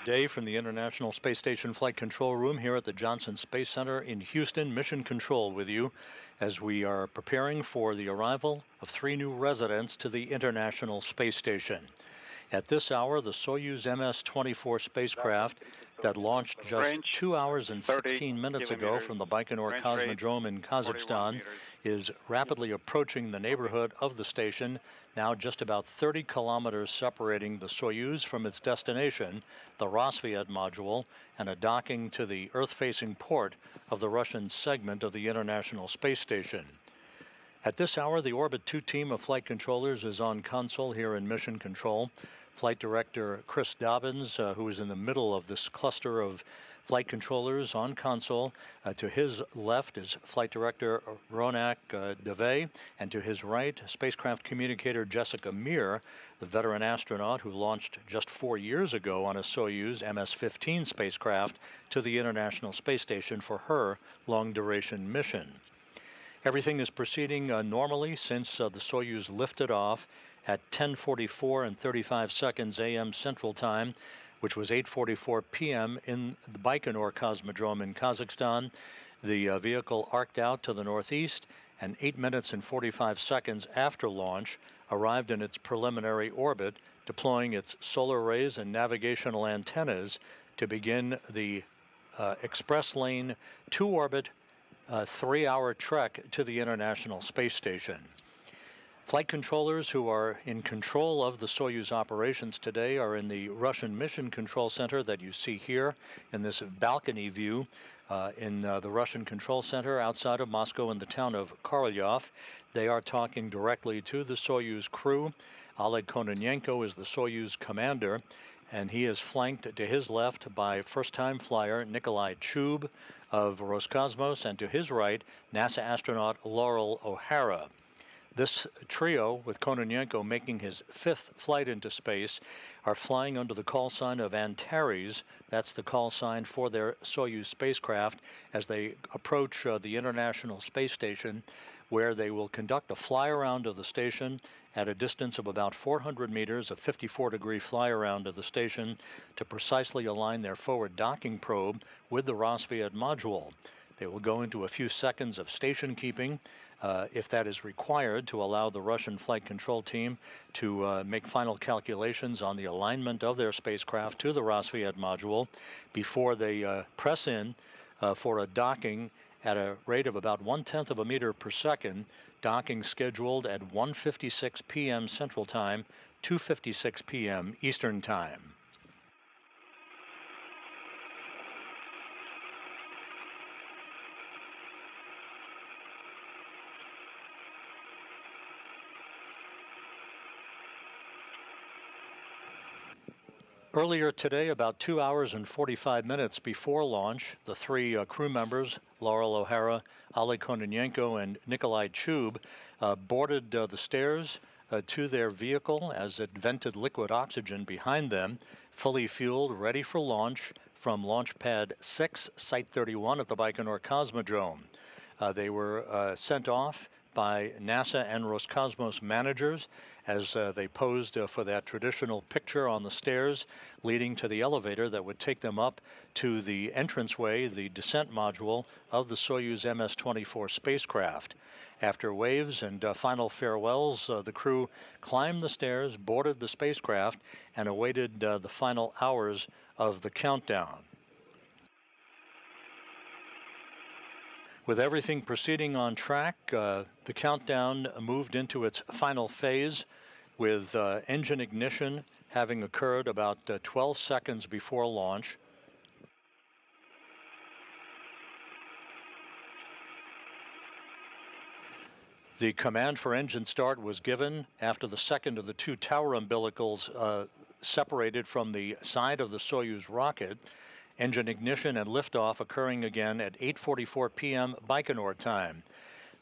Day from the International Space Station Flight Control Room here at the Johnson Space Center in Houston, Mission Control with you as we are preparing for the arrival of 3 new residents to the International Space Station. At this hour, the Soyuz MS-24 spacecraft that launched just 2 hours and 16 minutes ago from the Baikonur Cosmodrome in Kazakhstan is rapidly approaching the neighborhood of the station, now just about 30 kilometers separating the Soyuz from its destination, the Roscosmos module, and a docking to the Earth-facing port of the Russian segment of the International Space Station. At this hour, the Orbit 2 team of flight controllers is on console here in Mission Control. Flight Director Chris Dobbins, who is in the middle of this cluster of flight controllers on console. To his left is Flight Director Ronak Dave, and to his right, spacecraft communicator Jessica Meir, the veteran astronaut who launched just 4 years ago on a Soyuz MS-15 spacecraft to the International Space Station for her long-duration mission. Everything is proceeding normally since the Soyuz lifted off at 10:44 and 35 seconds a.m. Central Time, which was 8:44 p.m. in the Baikonur Cosmodrome in Kazakhstan. The vehicle arced out to the northeast, and 8 minutes and 45 seconds after launch, arrived in its preliminary orbit, deploying its solar arrays and navigational antennas to begin the express lane to-orbit 3-hour trek to the International Space Station. Flight controllers who are in control of the Soyuz operations today are in the Russian Mission Control Center that you see here in this balcony view in the Russian Control Center outside of Moscow in the town of Korolyov. They are talking directly to the Soyuz crew. Oleg Kononenko is the Soyuz commander, and he is flanked to his left by first-time flyer Nikolai Chub of Roscosmos, and to his right, NASA astronaut Loral O'Hara. This trio, with Kononenko making his 5th flight into space, are flying under the call sign of Antares. That's the call sign for their Soyuz spacecraft as they approach the International Space Station, where they will conduct a fly-around of the station at a distance of about 400 meters, a 54-degree fly-around of the station, to precisely align their forward docking probe with the Roscosmos module. They will go into a few seconds of station keeping, if that is required, to allow the Russian flight control team to make final calculations on the alignment of their spacecraft to the Roscosmos module before they press in for a docking at a rate of about 1/10 of a meter per second, docking scheduled at 1:56 p.m. Central Time, 2:56 p.m. Eastern Time. Earlier today, about 2 hours and 45 minutes before launch, the 3 crew members, Loral O'Hara, Oleg Kononenko, and Nikolai Chub, boarded the stairs to their vehicle as it vented liquid oxygen behind them, fully fueled, ready for launch from Launch Pad 6, Site 31 at the Baikonur Cosmodrome. They were sent off by NASA and Roscosmos managers as they posed for that traditional picture on the stairs leading to the elevator that would take them up to the entranceway, the descent module of the Soyuz MS-24 spacecraft. After waves and final farewells, the crew climbed the stairs, boarded the spacecraft, and awaited the final hours of the countdown. With everything proceeding on track, the countdown moved into its final phase, with engine ignition having occurred about 12 seconds before launch. The command for engine start was given after the second of the 2 tower umbilicals separated from the side of the Soyuz rocket. Engine ignition and liftoff occurring again at 8:44 p.m. Baikonur time.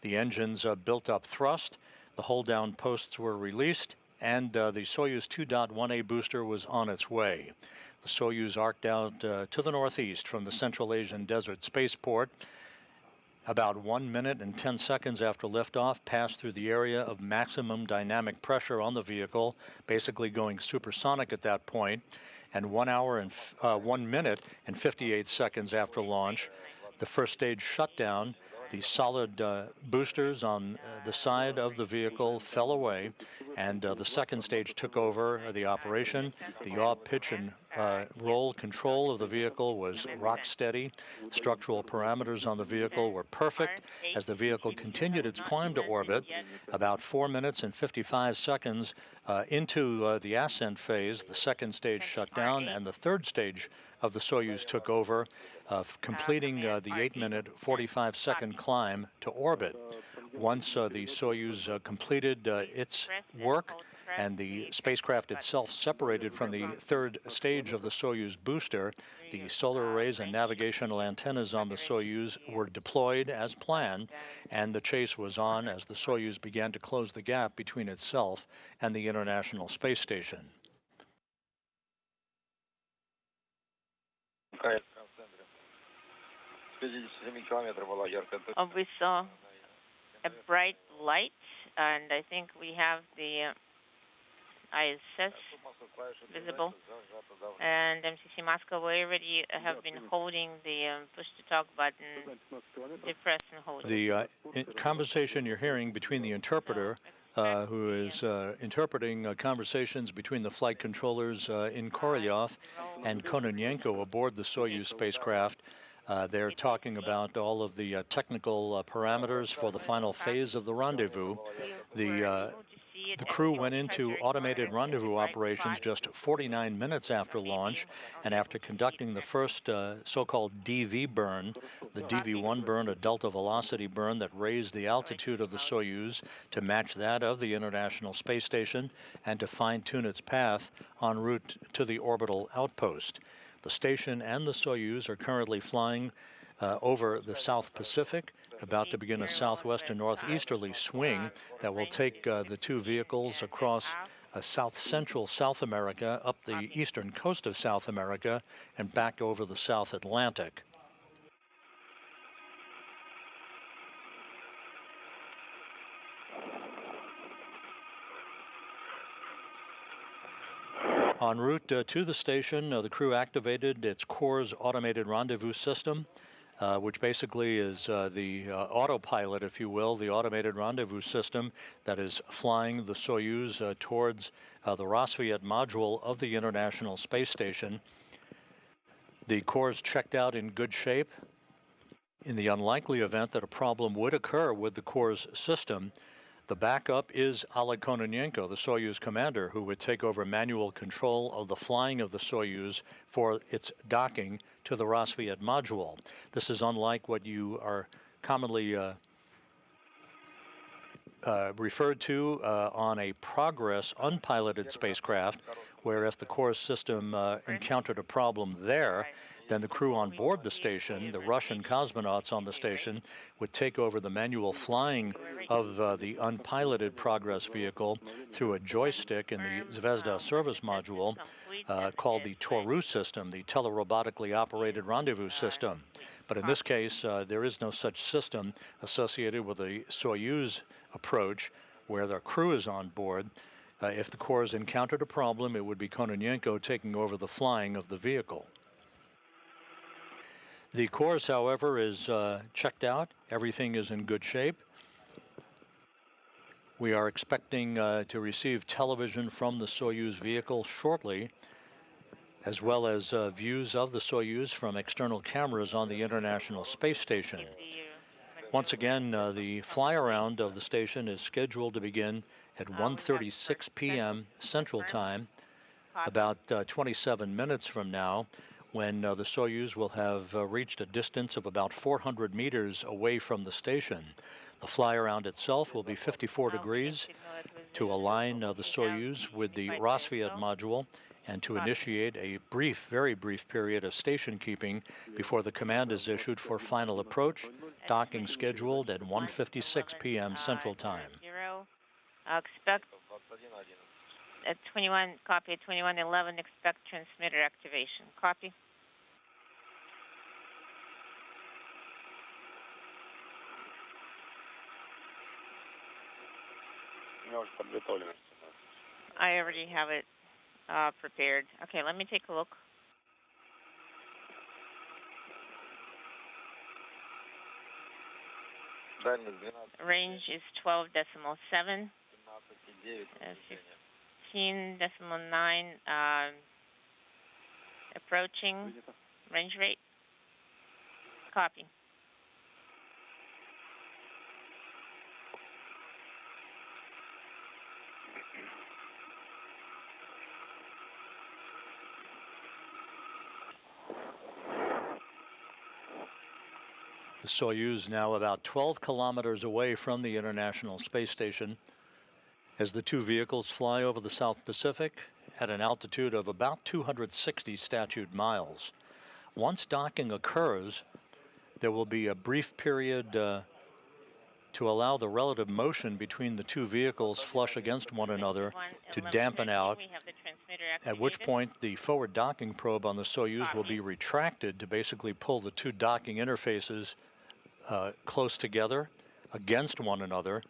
The engines built up thrust, the hold-down posts were released, and the Soyuz 2.1A booster was on its way. The Soyuz arced out to the northeast from the Central Asian Desert Spaceport. About 1 minute and 10 seconds after liftoff, passed through the area of maximum dynamic pressure on the vehicle, basically going supersonic at that point. and 1 hour and 1 minute and 58 seconds after launch, the first stage shut down. The solid boosters on the side of the vehicle fell away, and the second stage took over the operation. The yaw, pitch, and roll control of the vehicle was rock steady. Structural parameters on the vehicle were perfect as the vehicle continued its climb to orbit. About 4 minutes and 55 seconds into the ascent phase, the second stage shut down, and the third stage of the Soyuz took over, completing the 8-minute, 45-second climb to orbit. Once the Soyuz completed its work and the spacecraft itself separated from the third stage of the Soyuz booster, the solar arrays and navigational antennas on the Soyuz were deployed as planned, and the chase was on as the Soyuz began to close the gap between itself and the International Space Station. We saw a bright light, and I think we have the ISS visible. And MCC Moscow, we already have been holding the push-to-talk button. Depress and hold. The conversation you're hearing between the interpreter, who is interpreting conversations between the flight controllers in Korolyov and Kononenko aboard the Soyuz spacecraft. They're talking about all of the technical parameters for the final phase of the rendezvous. The crew went into automated rendezvous operations just 49 minutes after launch, and after conducting the first so-called DV burn, the DV-1 burn, a delta velocity burn that raised the altitude of the Soyuz to match that of the International Space Station and to fine-tune its path en route to the orbital outpost. The station and the Soyuz are currently flying over the South Pacific, about to begin a southwest and northeasterly swing that will take the two vehicles across south-central South America, up the eastern coast of South America, and back over the South Atlantic. En route to the station, the crew activated its core's automated rendezvous system, which basically is the autopilot, if you will, the automated rendezvous system that is flying the Soyuz towards the Rassvet module of the International Space Station. The core is checked out in good shape. In the unlikely event that a problem would occur with the core's system, the backup is Oleg Kononenko, the Soyuz commander, who would take over manual control of the flying of the Soyuz for its docking to the Rassvet module. This is unlike what you are commonly referred to on a Progress unpiloted spacecraft, where if the core system encountered a problem there, then the crew on board the station, the Russian cosmonauts on the station, would take over the manual flying of the unpiloted Progress vehicle through a joystick in the Zvezda service module called the Toru system, the telerobotically operated rendezvous system. But in this case, there is no such system associated with the Soyuz approach where the crew is on board. If the core has encountered a problem, it would be Kononenko taking over the flying of the vehicle. The course, however, is checked out. Everything is in good shape. We are expecting to receive television from the Soyuz vehicle shortly, as well as views of the Soyuz from external cameras on the International Space Station. Once again, the fly-around of the station is scheduled to begin at 1:36 p.m. Central Time, about 27 minutes from now, when the Soyuz will have reached a distance of about 400 meters away from the station. The fly-around itself will be 54 degrees to align the Soyuz with the Rassvet module and to initiate a brief, very brief period of station keeping before the command is issued for final approach, docking scheduled at 1:56 p.m. Central Time. Expect at 21, copy at 21:11, expect transmitter activation. Copy. I already have it prepared. Okay, let me take a look. Range is 12.7, 15.9, approaching range rate. Copy. The Soyuz now about 12 kilometers away from the International Space Station as the two vehicles fly over the South Pacific at an altitude of about 260 statute miles. Once docking occurs, there will be a brief period to allow the relative motion between the two vehicles flush against one another to dampen out, at which point the forward docking probe on the Soyuz will be retracted to basically pull the two docking interfaces close together against one another,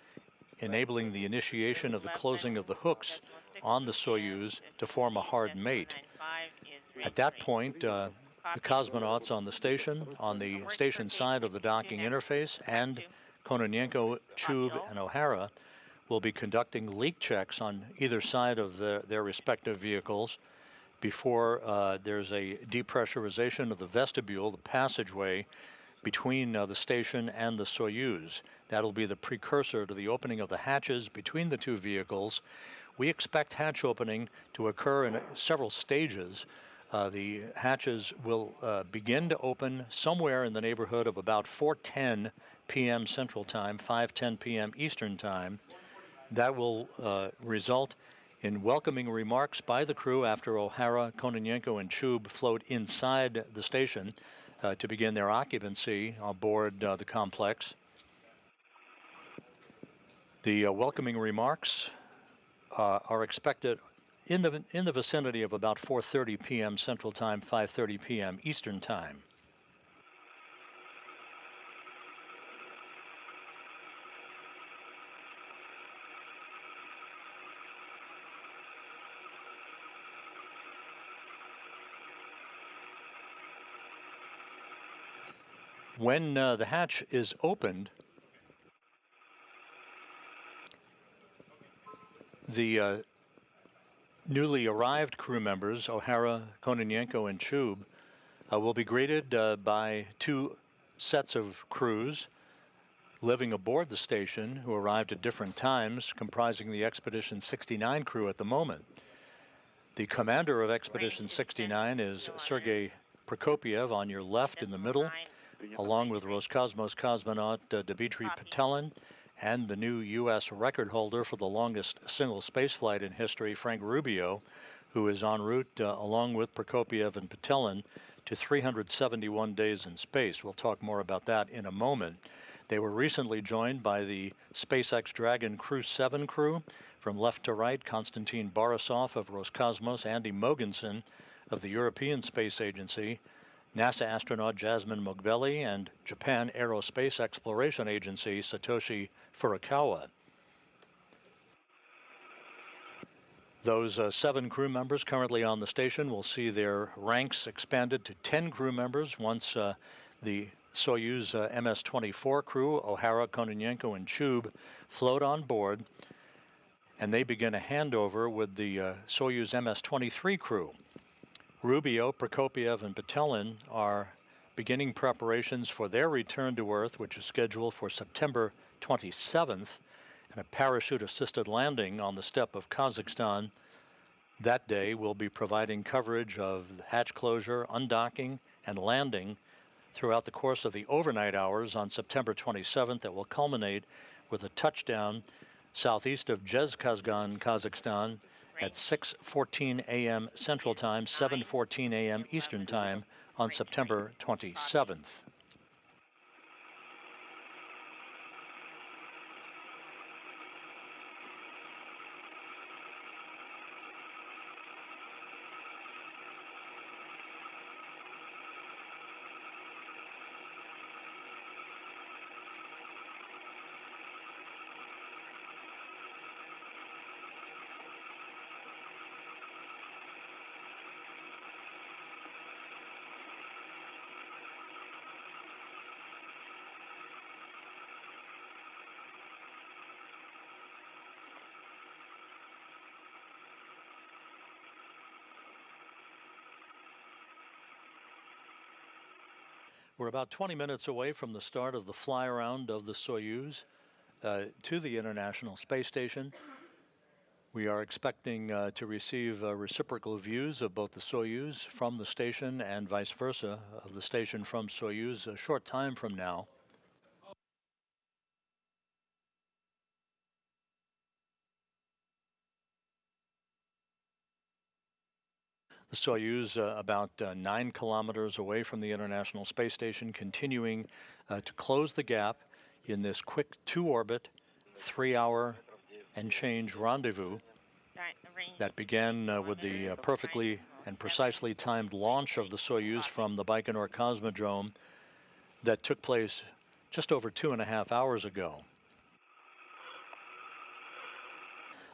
enabling the initiation of the closing of the hooks on the Soyuz to form a hard mate. At that point, the cosmonauts on the station side of the docking interface, and Kononenko, Chub, and O'Hara will be conducting leak checks on either side of their respective vehicles before there's a depressurization of the vestibule, the passageway between the station and the Soyuz. That'll be the precursor to the opening of the hatches between the two vehicles. We expect hatch opening to occur in several stages. The hatches will begin to open somewhere in the neighborhood of about 4:10 p.m. Central Time, 5:10 p.m. Eastern Time. That will result in welcoming remarks by the crew after O'Hara, Kononenko, and Chub float inside the station to begin their occupancy aboard the complex. The welcoming remarks are expected in the vicinity of about 4:30 p.m. Central Time, 5:30 p.m. Eastern Time. When the hatch is opened, the newly arrived crew members, O'Hara, Kononenko, and Chub, will be greeted by two sets of crews living aboard the station who arrived at different times, comprising the Expedition 69 crew at the moment. The commander of Expedition 69 is Sergei Prokopiev on your left in the middle, along with Roscosmos cosmonaut Dmitry Petelin and the new U.S. record holder for the longest single spaceflight in history, Frank Rubio, who is en route along with Prokopiev and Petelin to 371 days in space. We'll talk more about that in a moment. They were recently joined by the SpaceX Dragon Crew 7 crew. From left to right, Konstantin Borisov of Roscosmos, Andy Mogensen of the European Space Agency, NASA astronaut Jasmine Mogbelli, and Japan Aerospace Exploration Agency Satoshi Furukawa. Those 7 crew members currently on the station will see their ranks expanded to 10 crew members once the Soyuz MS-24 crew, O'Hara, Kononenko, and Chub, float on board, and they begin a handover with the Soyuz MS-23 crew. Rubio, Prokopiev, and Petelin are beginning preparations for their return to Earth, which is scheduled for September 27th, and a parachute-assisted landing on the steppe of Kazakhstan. That day will be providing coverage of hatch closure, undocking, and landing throughout the course of the overnight hours on September 27th that will culminate with a touchdown southeast of Zhezkazgan, Kazakhstan at 6:14 a.m. Central Time, 7:14 a.m. Eastern Time on September 27th. We're about 20 minutes away from the start of the fly-around of the Soyuz to the International Space Station. We are expecting to receive reciprocal views of both the Soyuz from the station and vice versa of the station from Soyuz a short time from now. The Soyuz, about 9 kilometers away from the International Space Station, continuing to close the gap in this quick 2-orbit, 3-hour and change rendezvous that began with the perfectly and precisely timed launch of the Soyuz from the Baikonur Cosmodrome that took place just over 2.5 hours ago.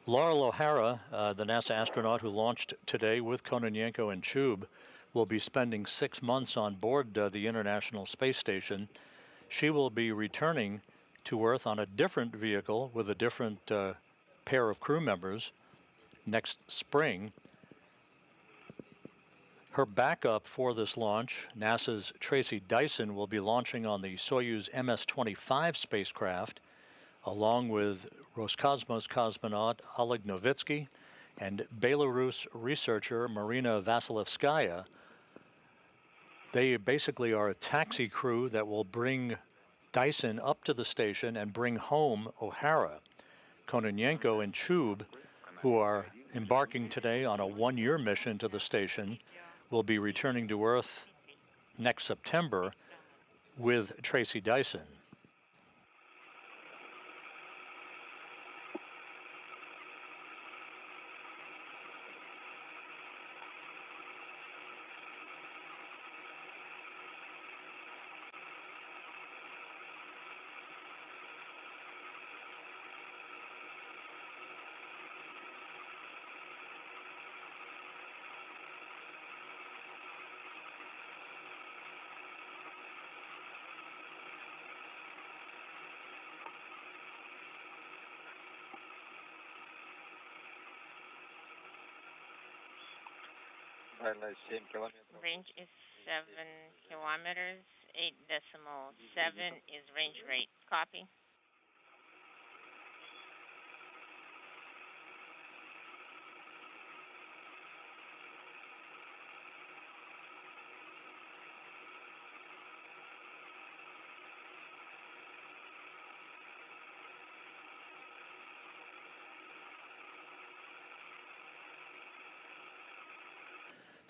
Loral O'Hara, the NASA astronaut who launched today with Kononenko and Chub, will be spending 6 months on board the International Space Station. She will be returning to Earth on a different vehicle with a different pair of crew members next spring. Her backup for this launch, NASA's Tracy Dyson, will be launching on the Soyuz MS-25 spacecraft, along with Roscosmos cosmonaut Oleg and Belarus researcher Marina Vasilevskaya. They basically are a taxi crew that will bring Dyson up to the station and bring home O'Hara. Kononenko and Chub, who are embarking today on a 1-year mission to the station, will be returning to Earth next September with Tracy Dyson. Range is 7 kilometers. 8.7 is range rate. Copy.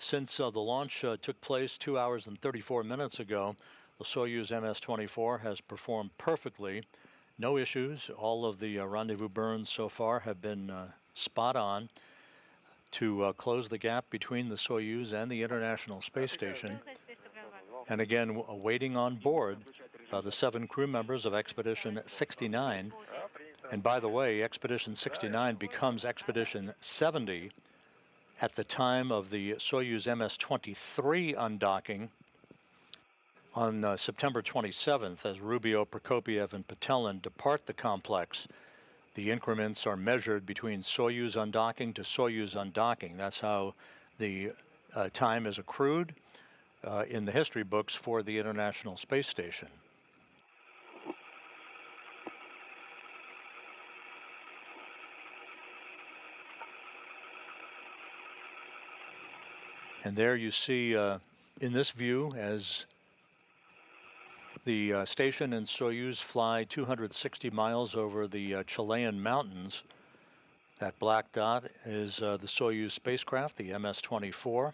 Since the launch took place 2 hours and 34 minutes ago, the Soyuz MS-24 has performed perfectly. No issues. All of the rendezvous burns so far have been spot on to close the gap between the Soyuz and the International Space Station. And again, waiting on board the 7 crew members of Expedition 69. And by the way, Expedition 69 becomes Expedition 70 at the time of the Soyuz MS-23 undocking on September 27th, as Rubio, Prokopiev, and Patelin depart the complex. The increments are measured between Soyuz undocking to Soyuz undocking. That's how the time is accrued in the history books for the International Space Station. And there you see in this view, as the station and Soyuz fly 260 miles over the Chilean mountains. That black dot is the Soyuz spacecraft, the MS-24,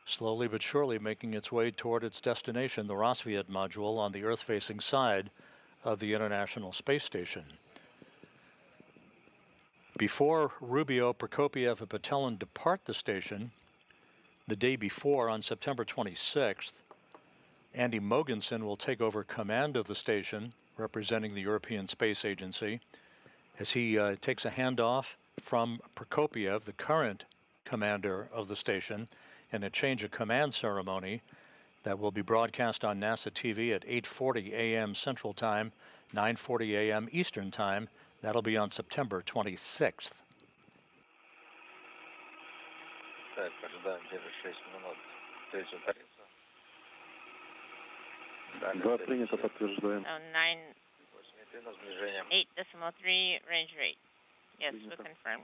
slowly but surely making its way toward its destination, the Rassvet module on the Earth-facing side of the International Space Station. Before Rubio, Prokopiev, and Patelin depart the station, the day before, on September 26th, Andy Mogensen will take over command of the station, representing the European Space Agency, as he takes a handoff from Prokopiev, the current commander of the station, in a change of command ceremony that will be broadcast on NASA TV at 8:40 a.m. Central Time, 9:40 a.m. Eastern Time. That'll be on September 26th. Да, принято, подтверждаем. 8.3 range rate. Yes, we confirm.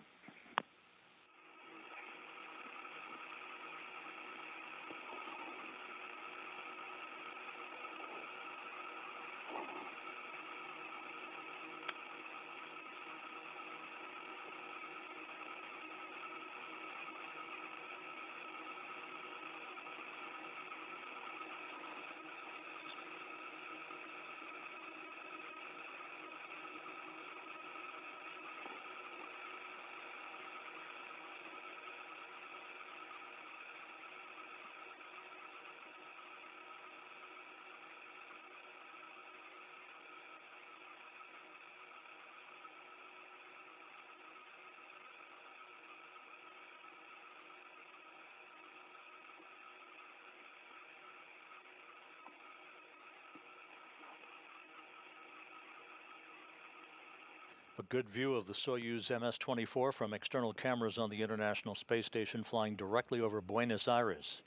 A good view of the Soyuz MS-24 from external cameras on the International Space Station flying directly over Buenos Aires.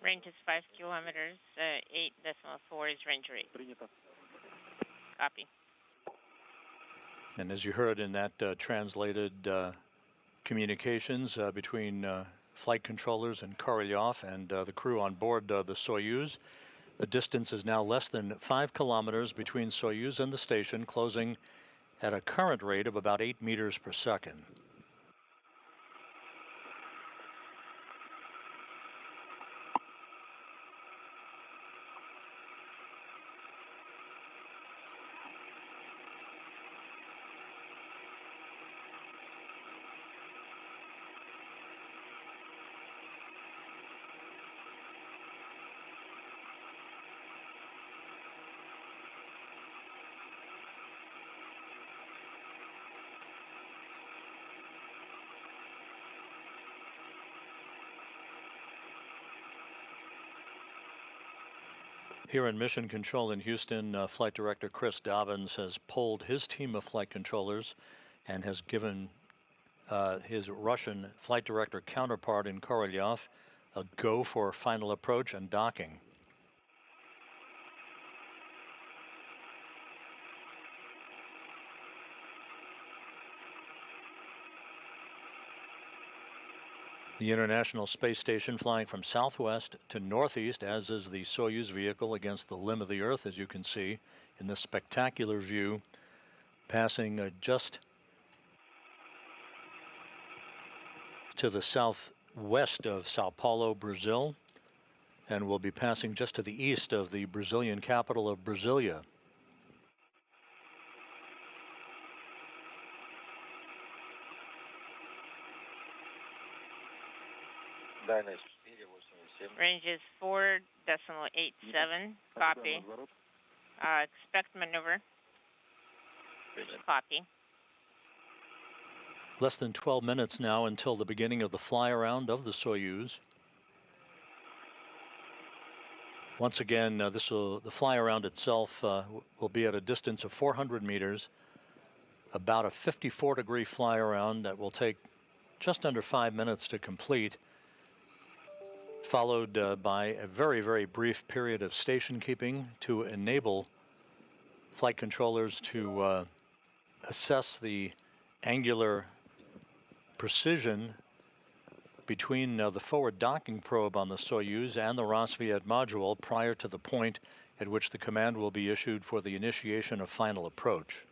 Range is 5 kilometers. 8.4 is range rate. Принято. Copy. And as you heard in that translated communications between flight controllers and Korolev and the crew on board the Soyuz, the distance is now less than 5 kilometers between Soyuz and the station, closing at a current rate of about 8 meters per second. Here in Mission Control in Houston, Flight Director Chris Dobbins has polled his team of flight controllers and has given his Russian Flight Director counterpart in Korolev a go for final approach and docking. The International Space Station flying from southwest to northeast, as is the Soyuz vehicle against the limb of the Earth, as you can see in this spectacular view, passing just to the southwest of Sao Paulo, Brazil, and will be passing just to the east of the Brazilian capital of Brasilia. Range is 4.87. Copy. Expect maneuver. Copy. Less than 12 minutes now until the beginning of the fly around of the Soyuz. Once again, the fly around itself will be at a distance of 400 meters, about a 54-degree fly around that will take just under 5 minutes to complete, followed by a very, very brief period of station keeping to enable flight controllers to assess the angular precision between the forward docking probe on the Soyuz and the Rosviet module prior to the point at which the command will be issued for the initiation of final approach.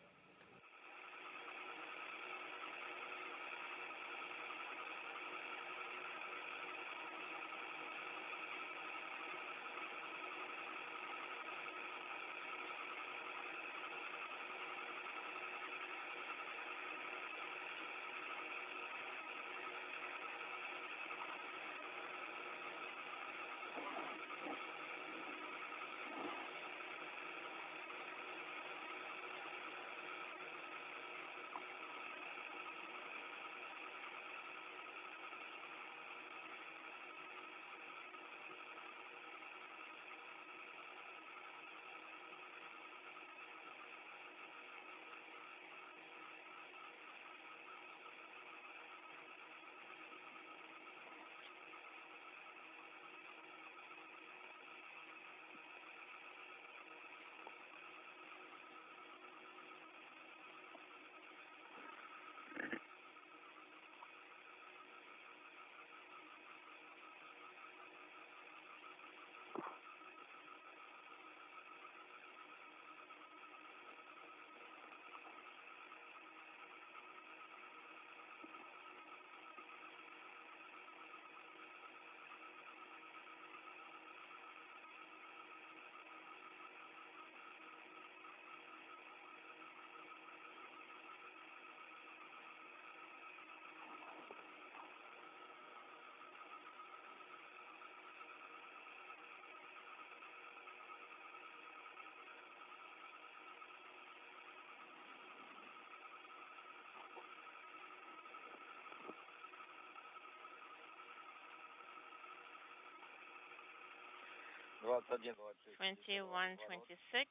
2126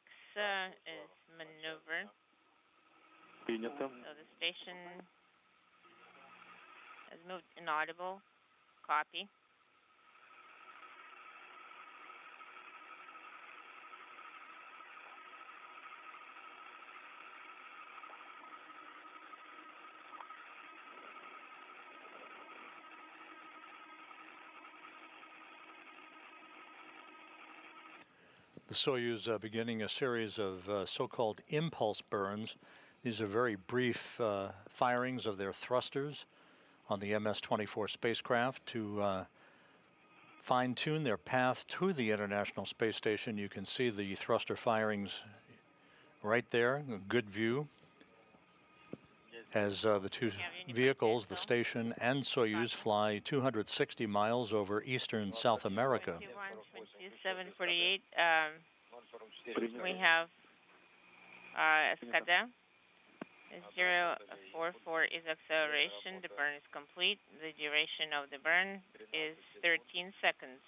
is maneuver. Принято. So the station has moved inaudible. Copy. The Soyuz beginning a series of so-called impulse burns. These are very brief firings of their thrusters on the MS-24 spacecraft to fine-tune their path to the International Space Station. You can see the thruster firings right there, a good view, as the two vehicles, the station and Soyuz, fly 260 miles over eastern South America. 2748, we have Escada. 044 is acceleration. The burn is complete. The duration of the burn is 13 seconds.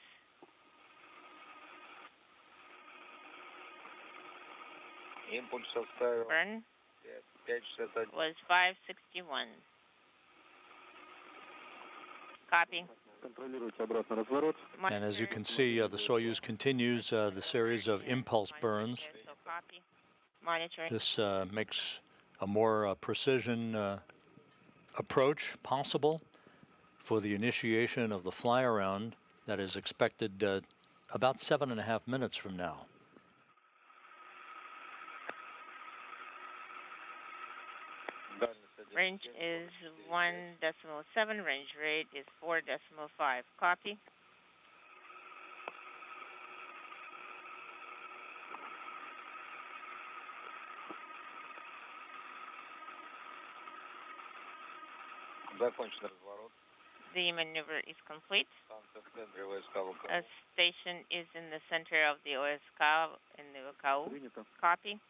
Burn was 561. Copy. And as you can see, the Soyuz continues the series of impulse burns. So copy. Monitoring. This makes a more precision approach possible for the initiation of the fly-around that is expected about 7.5 minutes from now. Range is 1.7. Range rate is 4.5. Copy. The maneuver is complete. A station is in the center of the OSK in the OKU. Copy.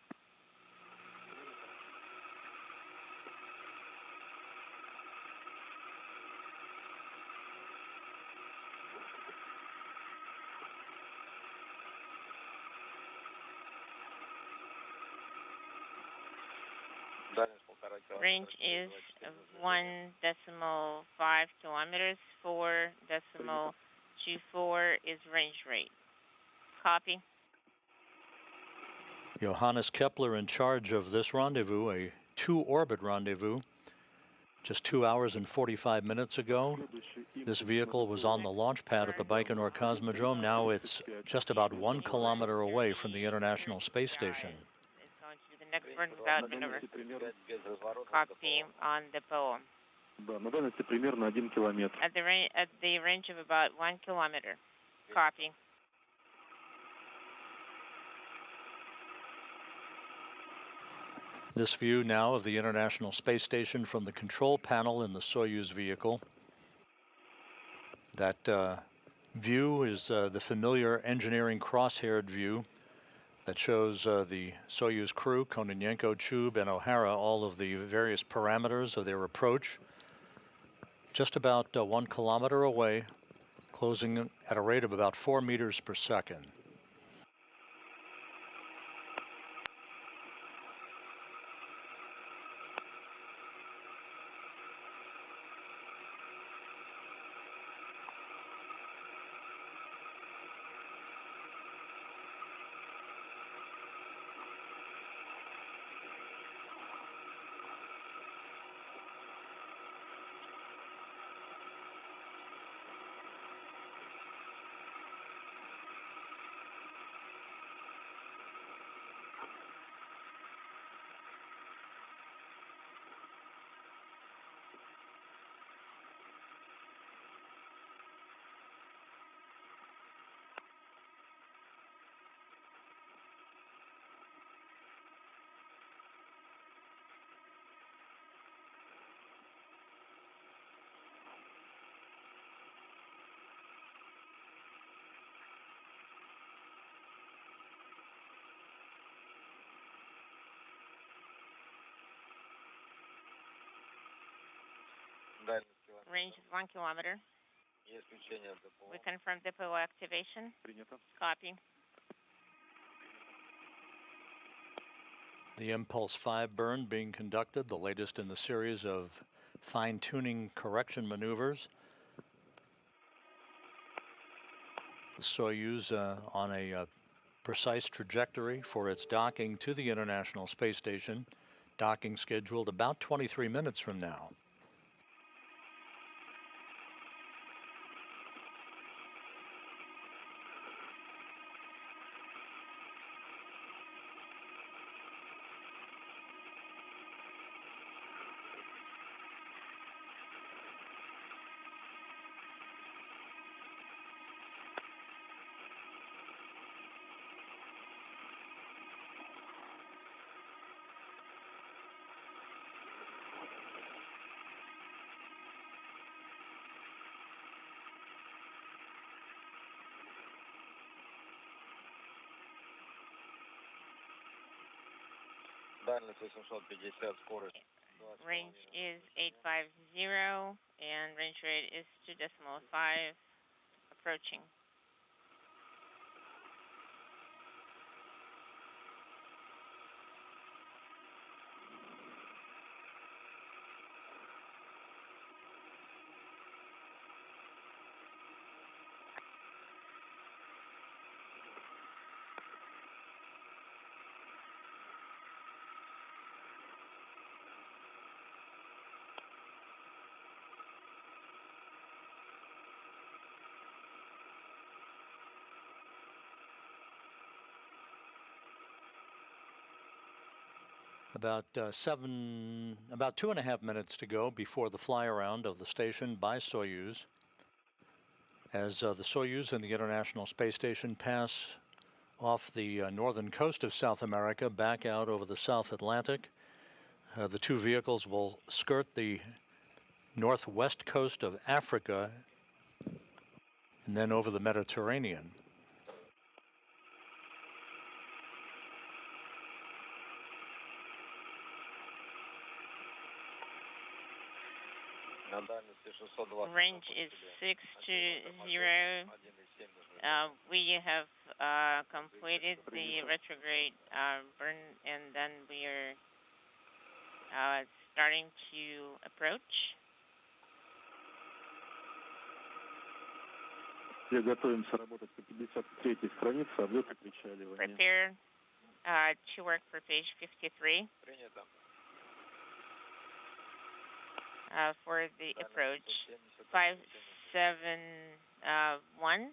Range is 1.5 kilometers. 4.24 is range rate. Copy. Johannes Kepler in charge of this rendezvous, a 2-orbit rendezvous. Just 2 hours and 45 minutes ago, this vehicle was on the launch pad at the Baikonur Cosmodrome. Now it's just about 1 kilometer away from the International Space Station. It's going to do the next burn without maneuver. Copy on the PO. At the range of about 1 kilometer. Copy. This view now of the International Space Station from the control panel in the Soyuz vehicle. That view is the familiar engineering cross-haired view that shows the Soyuz crew, Kononenko, Chub, and O'Hara, all of the various parameters of their approach. Just about 1 kilometer away, closing at a rate of about 4 meters per second. Range is 1 kilometer. We confirm depot activation. Принято. Copy. The Impulse 5 burn being conducted, the latest in the series of fine-tuning correction maneuvers. The Soyuz on a precise trajectory for its docking to the International Space Station. Docking scheduled about 23 minutes from now. Range is 850 and range rate is 2.5 approaching. About 2.5 minutes to go before the fly around of the station by Soyuz. As the Soyuz and the International Space Station pass off the northern coast of South America back out over the South Atlantic, the two vehicles will skirt the northwest coast of Africa and then over the Mediterranean. Range is 620. We have completed the retrograde burn, and then we are starting to approach. Готовимся работать по 53-й странице, а вы причаливание. Prepare to work for page 53. For the approach. 571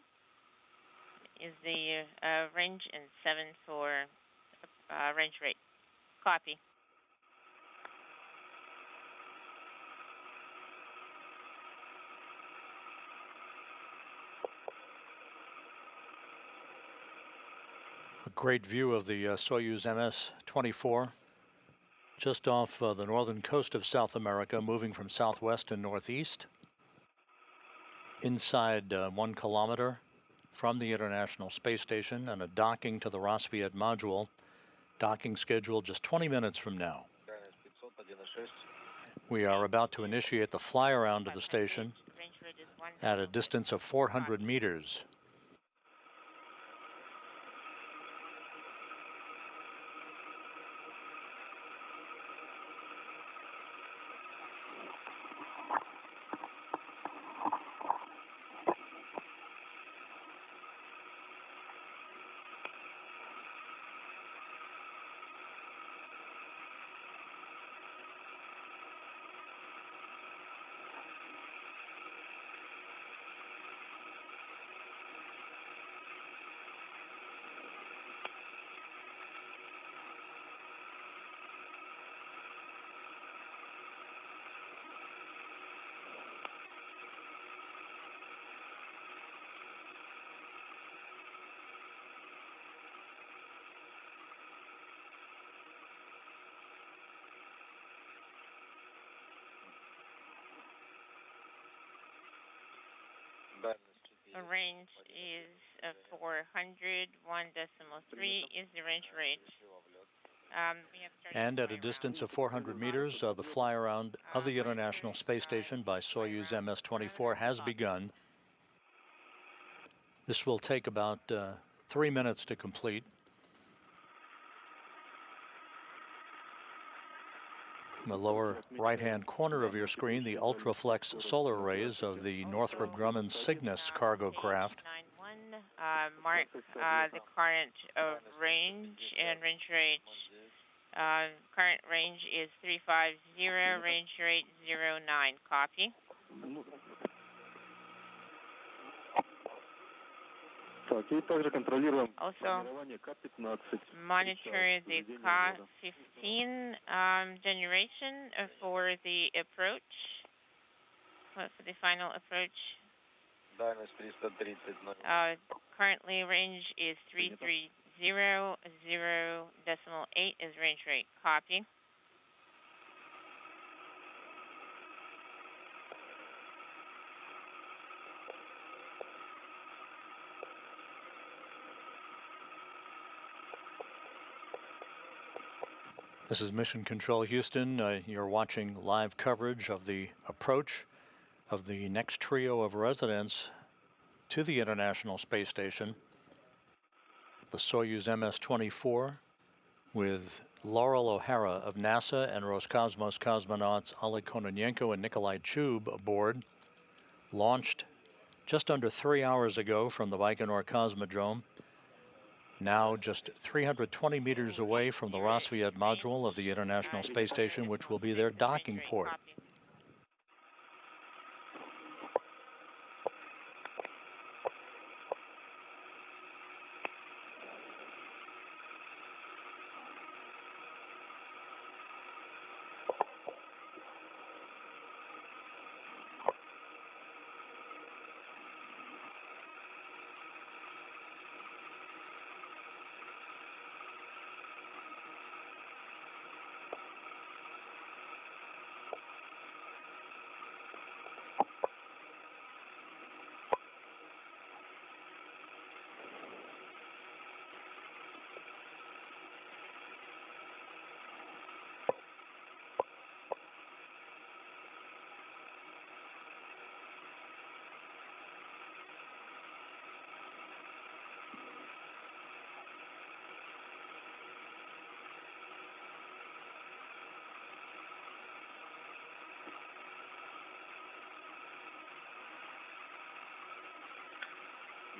is the range and 7 for range rate. Copy. A great view of the Soyuz MS-24. Just off the northern coast of South America, moving from southwest to northeast. Inside 1 kilometer from the International Space Station and a docking to the Rassvet module. Docking scheduled just 20 minutes from now. We are about to initiate the fly around of the station at a distance of 400 meters. The range is 400, 1.3 is the range rate. And at a distance of 400 meters, the fly around of the International Space Station by Soyuz MS-24 has begun. This will take about 3 minutes to complete. In the lower right-hand corner of your screen, the ultraflex solar arrays of the Northrop Grumman Cygnus cargo craft. 91, mark the current range and range rate. Current range is 350, range rate 09. Copy. Also, monitor the Ka-15 generation for the approach, for the final approach. Currently, range is 330, 0.8 is range rate. Copy. This is Mission Control Houston. You're watching live coverage of the approach of the next trio of residents to the International Space Station. The Soyuz MS-24 with Loral O'Hara of NASA and Roscosmos cosmonauts Oleg Kononenko and Nikolai Chub aboard, launched just under 3 hours ago from the Baikonur Cosmodrome. Now just 320 meters away from the Roscosmos module of the International Space Station, which will be their docking port.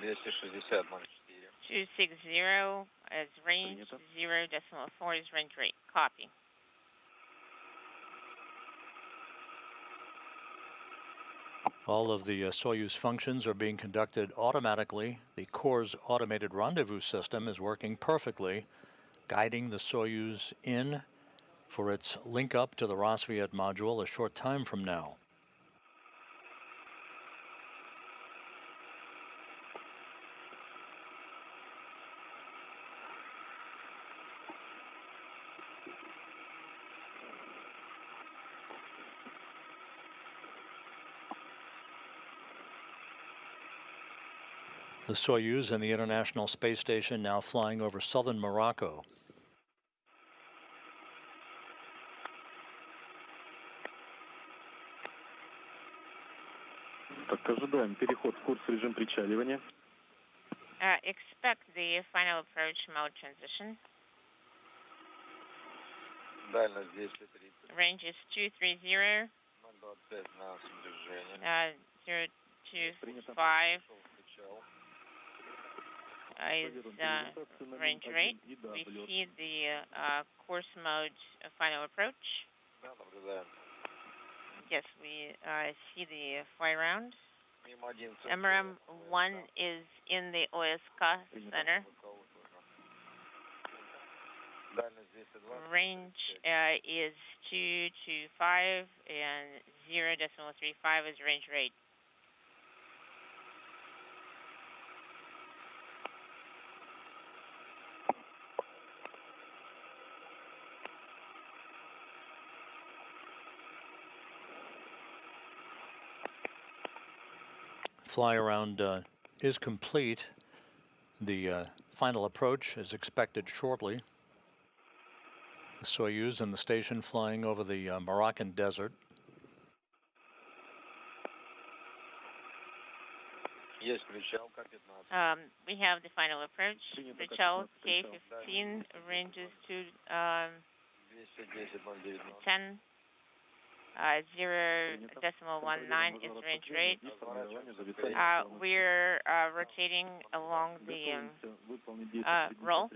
$260 as range, 0.4 is range rate. Copy. All of the Soyuz functions are being conducted automatically. The core's automated rendezvous system is working perfectly, guiding the Soyuz in for its link up to the Roscosmos module a short time from now. The Soyuz and the International Space Station now flying over southern Morocco. Expect the final approach mode transition. Range is 230, 025 is range rate. We see the course mode final approach. Yes, we see the fly around. MRM-1 is in the OSK center. Range is 225 and 0.35 is range rate. Fly around is complete. The final approach is expected shortly. The Soyuz and the station flying over the Moroccan desert. We have the final approach. Причал K-15 ranges to 10. 0.19 is range rate. We're rotating along the roll.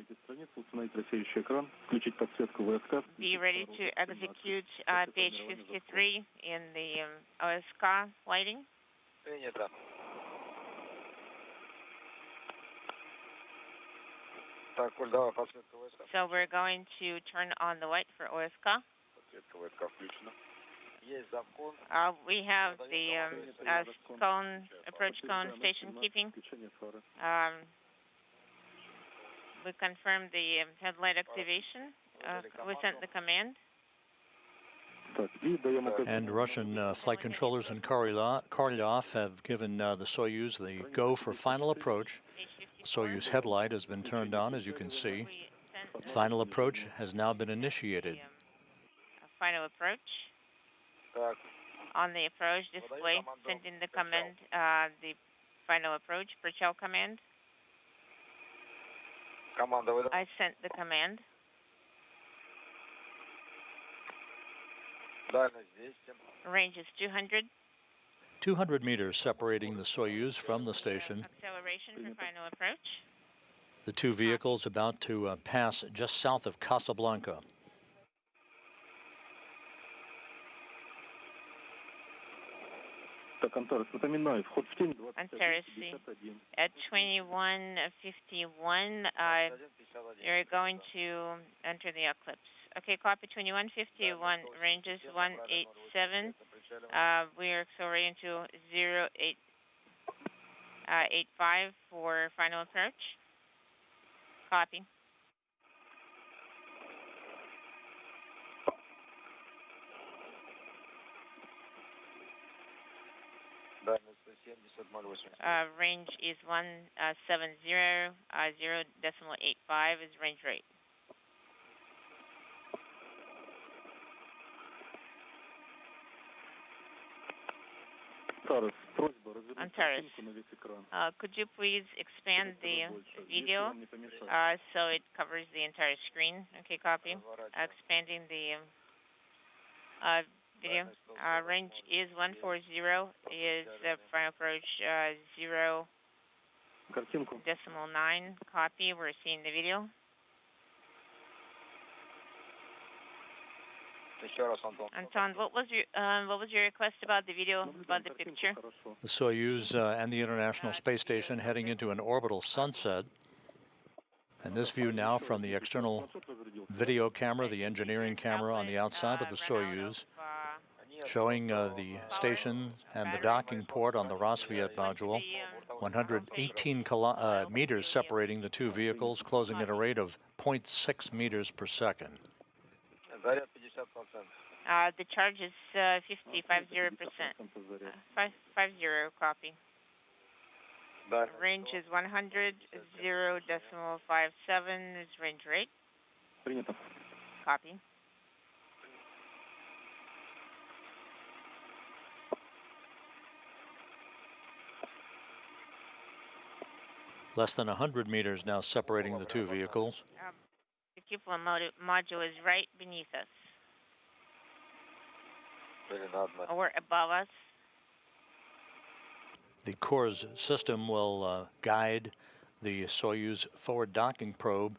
Be ready to execute page 53 in the OSK lighting. So we're going to turn on the light for OSK. We have the approach cone station keeping. We confirmed the headlight activation. We sent the command. And Russian flight controllers in Korolyov have given the Soyuz the go for final approach. The Soyuz headlight has been turned on, as you can see. Final approach has now been initiated. Final approach. On the approach display, sending the command, the final approach, Причал command. I sent the command. Range is 200. 200 meters separating the Soyuz from the station. Acceleration for final approach. The two vehicles about to pass just south of Casablanca. Antares at 21:51, you're going to enter the eclipse. Okay, copy 21:51, ranges 187. We're accelerating to 0.85 for final approach. Copy. Range is 170, 0.85 is range rate. Antares, could you please expand the video so it covers the entire screen? Okay, copy. Expanding the video. Range is 140, is final approach 0.9. Copy. We're seeing the video. Anton, what was your request about the video, about the picture? The Soyuz and the International Space Station heading into an orbital sunset. And this view now from the external video camera, the engineering camera on the outside of the Soyuz, showing the station and the docking port on the Rosviet module. 118 meters separating the two vehicles, closing at a rate of 0.6 meters per second. The charge is 50%. 50 copy. Range is 100, 0.57 is range rate. Copy. Less than 100 meters now separating the two vehicles. The cupola module is right beneath us. Or above us. The core's system will guide the Soyuz forward docking probe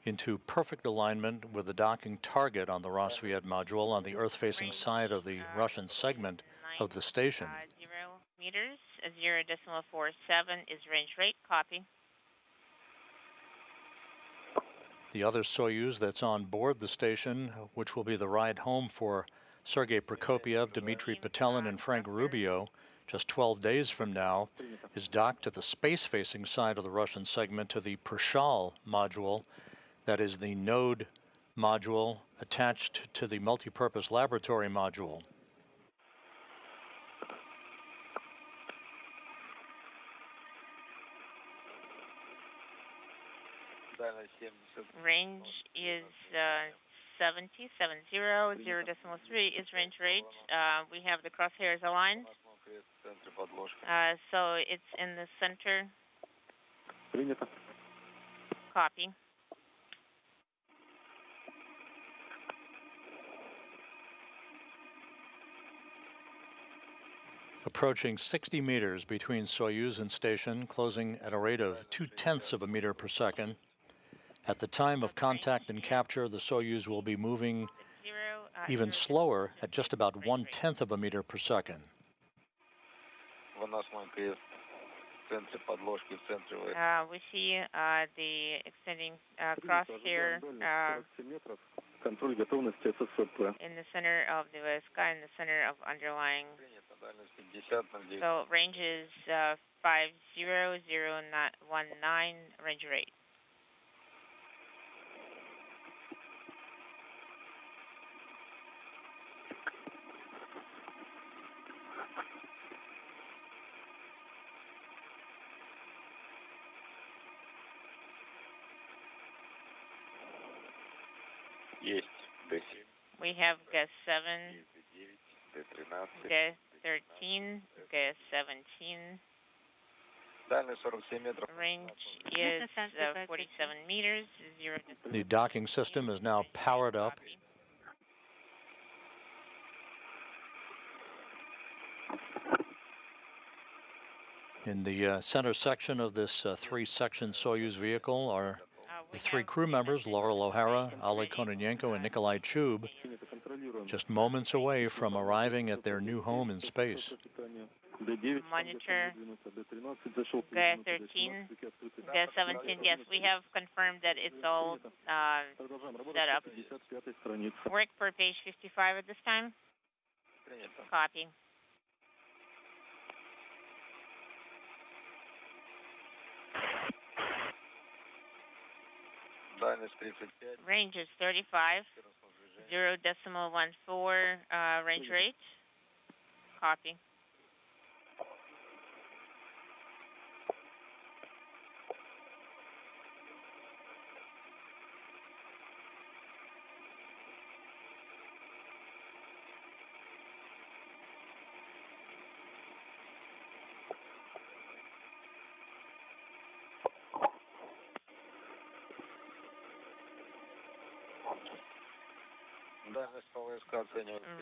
into perfect alignment with the docking target on the Rosviet module on the Earth-facing side of the Russian segment of the station. 0 meters, 0.47 is range rate. Copy. The other Soyuz that's on board the station, which will be the ride home for Sergei Prokopiev, Dmitry Petelin, and Frank Rubio, just 12 days from now, is docked to the space-facing side of the Russian segment to the Prishal module, that is the node module attached to the multipurpose laboratory module. Range is 0.3 is range rate. We have the crosshairs aligned. So it's in the center. Принято. Copy. Approaching 60 meters between Soyuz and station, closing at a rate of 0.2 of a meter per second. At the time of contact and capture, the Soyuz will be moving even slower at just about 1/10 of a meter per second. We see the extending crosshair Контроль готовности СССР. in the center of the sky, in the center of underlying. So range is 50019, range rate. We have gas 7, gas 13, gas 17. Range is 47 meters, 0 to The docking system is now powered up. In the center section of this three-section Soyuz vehicle are the three crew members, Loral O'Hara, Oleg Kononenko, and Nikolai Chub, just moments away from arriving at their new home in space. Monitor gas 13, gas 17. Yes, we have confirmed that it's all set up. Work per page 55 at this time. Copy. Range is 35, 0.14 range rate. Copy.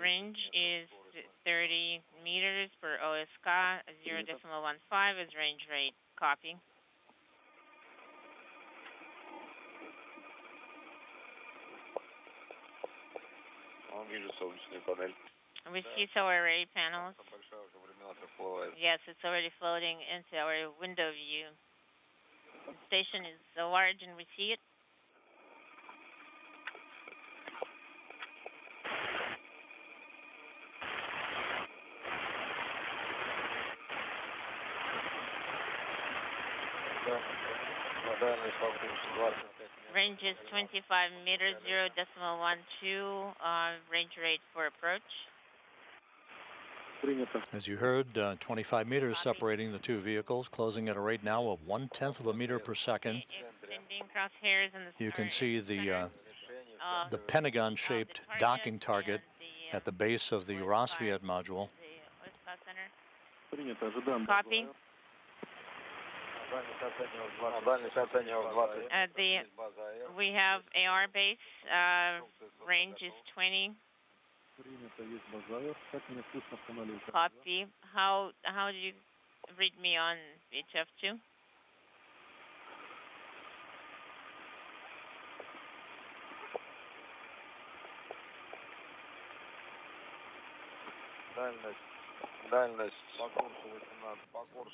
Range is 30 meters per OSK, 0.15 is range rate. Copy. We see solar array panels. Yes, it's already floating into our window view. The station is so large and we see it. Range is 25 meters, 0.12, range rate for approach. As you heard, 25 meters separating the two vehicles, closing at a rate now of 1/10 of a meter per second. You can see the pentagon-shaped docking target at the base of the Rosviet module. Copy. We have AR base, range is 20. Copy. How do you read me on HF2?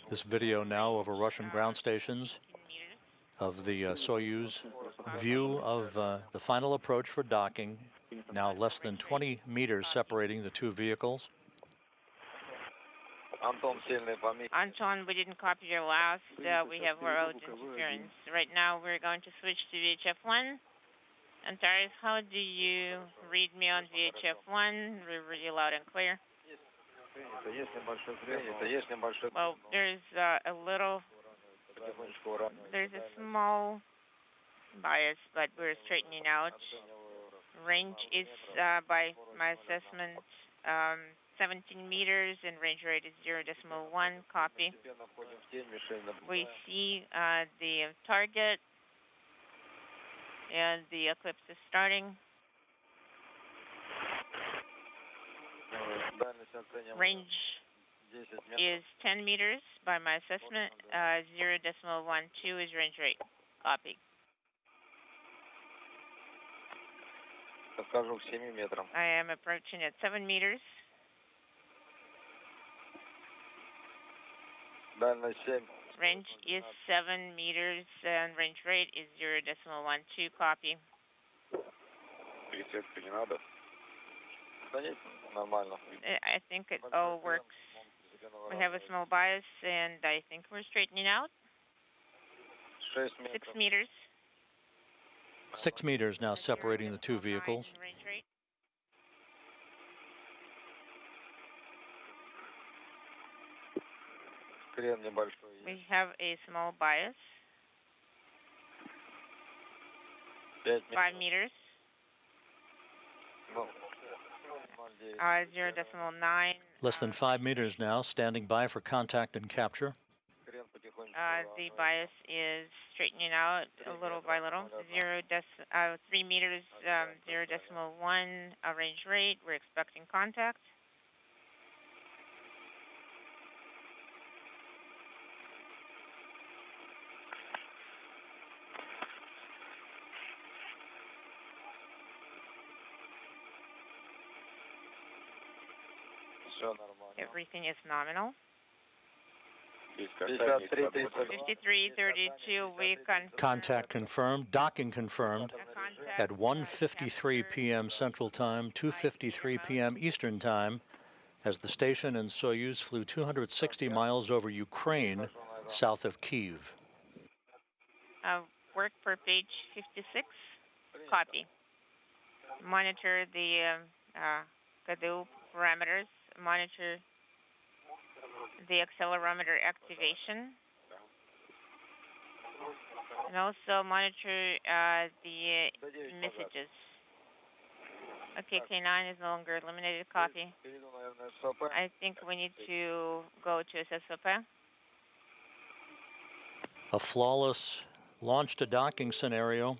This video now over Russian ground stations of the Soyuz view of the final approach for docking, now less than 20 meters separating the two vehicles. Anton, we didn't copy your last. We have road interference. Right now we're going to switch to VHF1. Antares, how do you read me on VHF1? We're really loud and clear. Well, there's there's a small bias, but we're straightening out. Range is, by my assessment, 17 meters and range rate is 0.1. Copy. We see the target and the eclipse is starting. Range is 10 meters by my assessment. 0.12 is range rate. Copy. I am approaching at 7 meters. Range is 7 meters and range rate is 0.12. Copy. I think it all works. We have a small bias and I think we're straightening out. 6 meters. 6 meters now separating the two vehicles. Range rate. We have a small bias. 5 meters. 0.9. Less than 5 meters now, standing by for contact and capture. The bias is straightening out little by little. 3 meters, 0.1 range rate. We're expecting contact. Everything is nominal. 53:32. We Contact confirmed. Docking confirmed at 1:53 p.m. Central Time, 2:53 p.m. Eastern Time, as the station and Soyuz flew 260 miles over Ukraine, south of Kyiv. Work per page 56. Copy. Monitor the KDU parameters. Monitor the accelerometer activation. And also monitor the messages. Okay, K9 is no longer eliminated. Copy. I think we need to go to SSOP. A flawless launch to docking scenario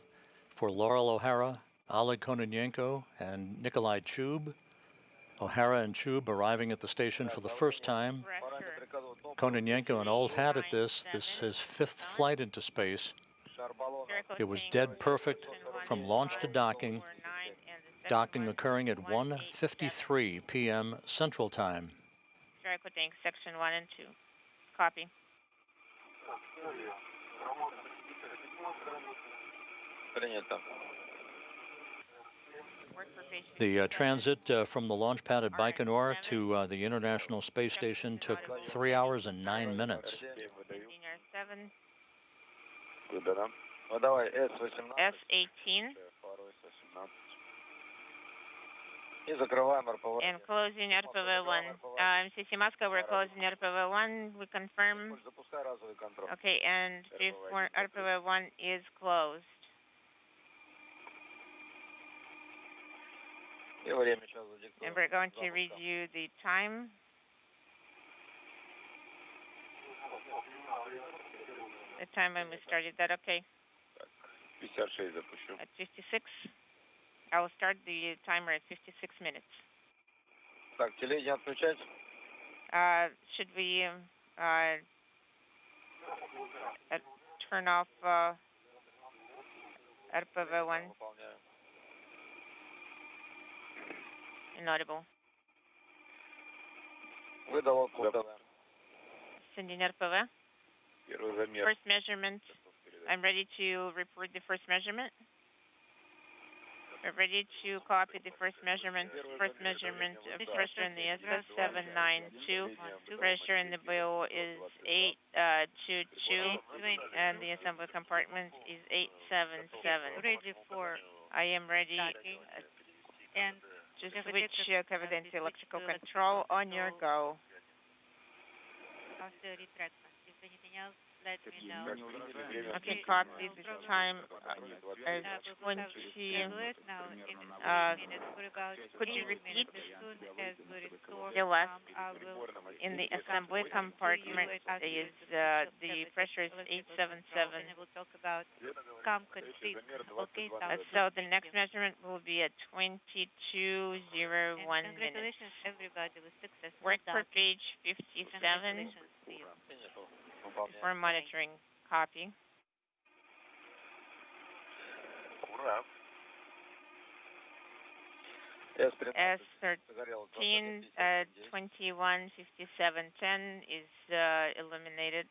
for Loral O'Hara, Oleg Kononenko, and Nikolai Chub. O'Hara and Chub arriving at the station for the first time. Kononenko an old hat at this. This is his 5th flight into space. It was dead perfect from launch to docking. Docking occurring at 1:53 p.m. Central Time. Tank section 1 and 2. Copy. The transit from the launch pad at Baikonur to the International Space Station took 3 hours and 9 minutes. S18. And closing RPV-1. MCC Moscow, we're closing RPV-1. We confirm. Okay, and before RPV-1 is closed. And we're going to review the time. The time when we started that, okay. At 56. I will start the timer at 56 minutes. Should we turn off RPV-1? Inaudible. Sending RPV. First measurement. I'm ready to report the first measurement. We're ready to copy the first measurement. First measurement of pressure in the SS 792. Pressure in the BO is 822, and the assembly compartment is 877. Ready for. I am ready And to switch confidential electrical control on your go. After retractment. Is anything else let me know. Okay, copy. This time is We will have 20. evaluate now in Uh, 40 minutes. For about could you 8 repeat minutes, as soon as we restore the last I will in the assembly compartment is the pressure is 877. and we'll talk about come config. Okay, So the next measurement will be at 22:01 minutes. Congratulations, everybody, with success. Work per page 57 for monitoring. Copy. S13 21:57:10 is illuminated.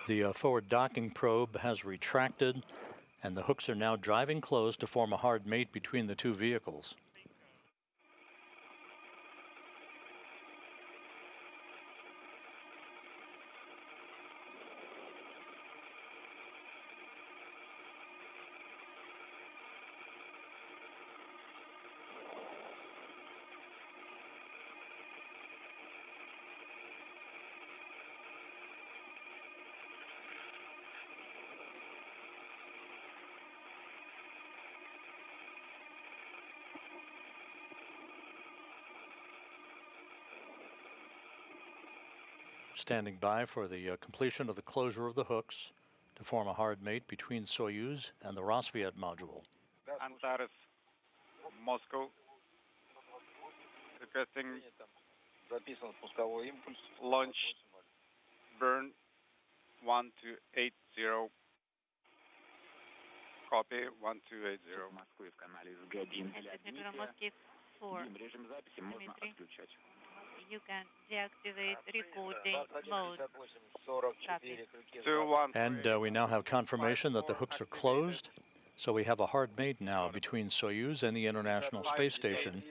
The forward docking probe has retracted, and the hooks are now driving close to form a hard mate between the two vehicles. Standing by for the completion of the closure of the hooks to form a hard mate between Soyuz and the Rosviet module. Antares, Moscow, requesting launch burn 1280. Copy 1280. And technical Moscow 4. Dimitri, you can deactivate recording mode. Copy. 213. And we now have confirmation that the hooks are closed. So we have a hard mate now between Soyuz and the International Space Station.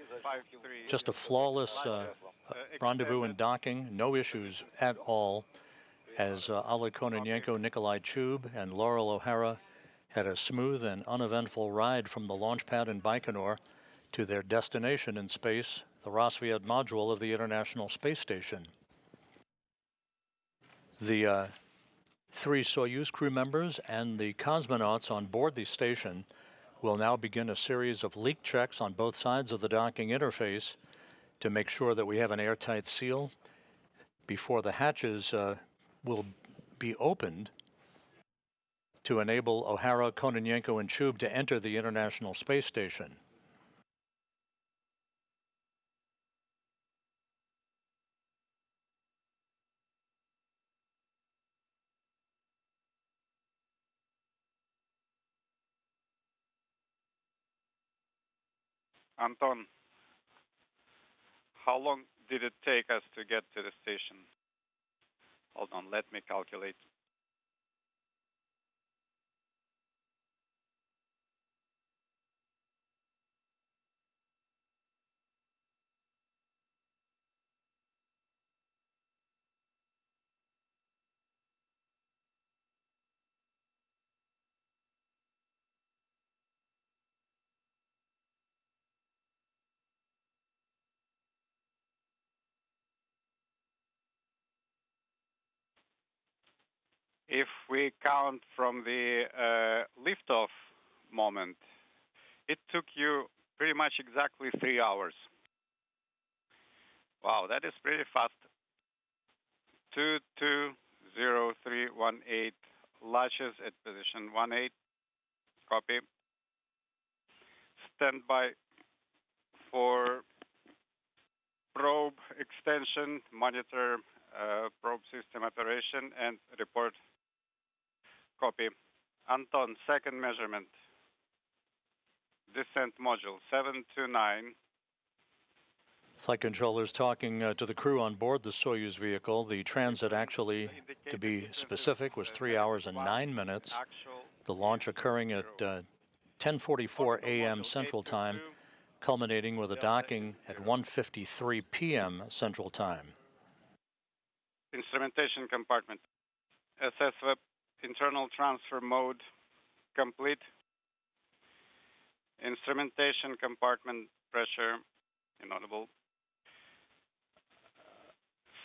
Just a flawless rendezvous and docking, no issues at all, as Oleg, Kononenko, Nikolai, Chub, and Loral O'Hara had a smooth and uneventful ride from the launch pad in Baikonur to their destination in space, the Rosviet module of the International Space Station. The 3 Soyuz crew members and the cosmonauts on board the station will now begin a series of leak checks on both sides of the docking interface to make sure that we have an airtight seal before the hatches will be opened to enable O'Hara, Kononenko, and Chub to enter the International Space Station. Anton, how long did it take us to get to the station? Hold on, let me calculate. If we count from the liftoff moment, it took you pretty much exactly 3 hours. Wow, that is pretty fast. 220318, latches at position 18. Copy. Stand by for probe extension, monitor probe system operation, and report. Copy. Anton, second measurement. Descent module 729. Flight controllers talking to the crew on board the Soyuz vehicle. The transit actually, to be specific, was 3 hours and 9 minutes. The launch occurring at 10:44 a.m. Central Time, culminating with a docking at 1:53 p.m. Central Time. Instrumentation compartment. SS web internal transfer mode complete. Instrumentation compartment pressure inaudible.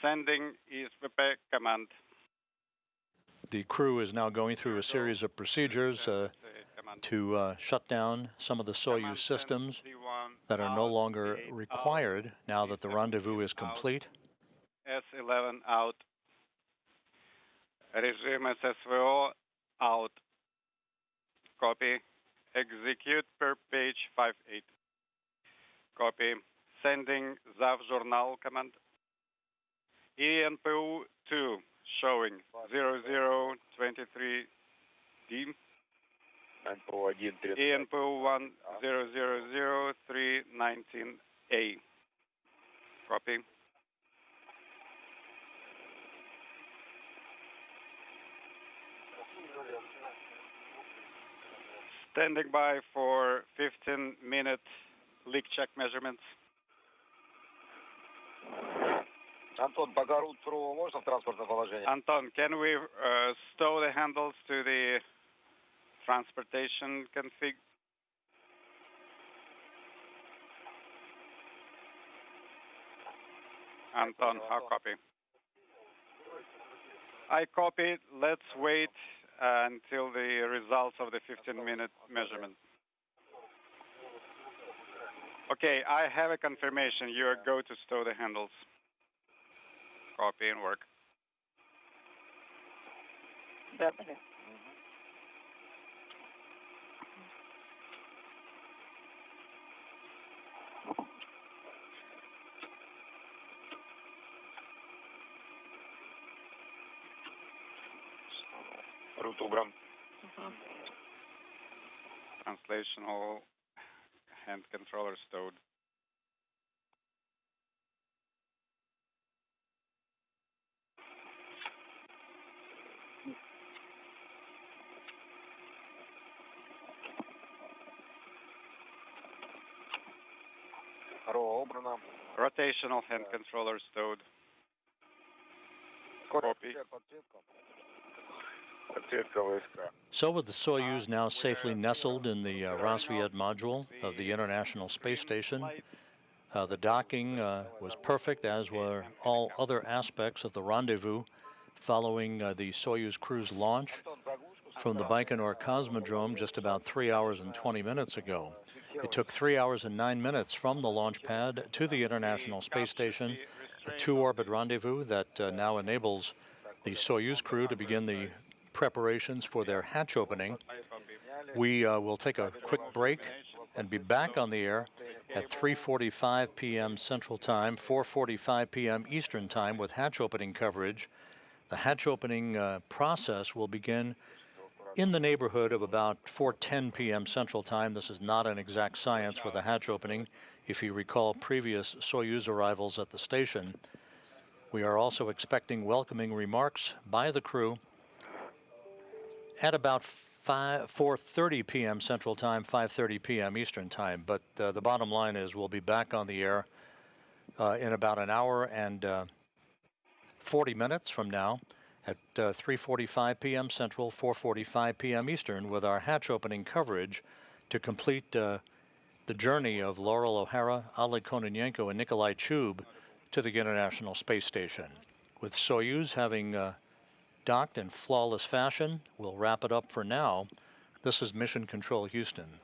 Sending ESVP command. The crew is now going through a series of procedures to shut down some of the Soyuz systems that are no longer required now that the rendezvous is complete. S11 out. Regime SSVO out. Copy. Execute per page 58. Copy. Sending ZAV journal command. ENPU 2 showing 0023D. ENPU 1 000319A. Copy. Standing by for 15-minute leak check measurements. Антон, пока рут сурового можно в транспортное положение? Anton, can we stow the handles to the transportation config? Anton, how copy? I copy. Let's wait until the results of the 15-minute measurement. Okay, I have a confirmation. You are go to stow the handles. Copy and work. Рут убран. Translational hand controller stowed. Rotational hand controller stowed. Copy. So with the Soyuz now safely nestled in the Rassvet module of the International Space Station, the docking was perfect, as were all other aspects of the rendezvous following the Soyuz crew's launch from the Baikonur Cosmodrome just about 3 hours and 20 minutes ago. It took 3 hours and 9 minutes from the launch pad to the International Space Station, a 2-orbit rendezvous that now enables the Soyuz crew to begin the preparations for their hatch opening. We will take a quick break and be back on the air at 3:45 p.m. Central Time, 4:45 p.m. Eastern Time with hatch opening coverage. The hatch opening process will begin in the neighborhood of about 4:10 p.m. Central Time. This is not an exact science with a hatch opening. If you recall previous Soyuz arrivals at the station, we are also expecting welcoming remarks by the crew at about 4:30 p.m. Central Time, 5:30 p.m. Eastern Time. But the bottom line is we'll be back on the air in about an hour and 40 minutes from now at 3:45 p.m. Central, 4:45 p.m. Eastern with our hatch opening coverage to complete the journey of Loral O'Hara, Oleg Kononenko, and Nikolai Chub to the International Space Station. With Soyuz having docked in flawless fashion, we'll wrap it up for now. This is Mission Control Houston.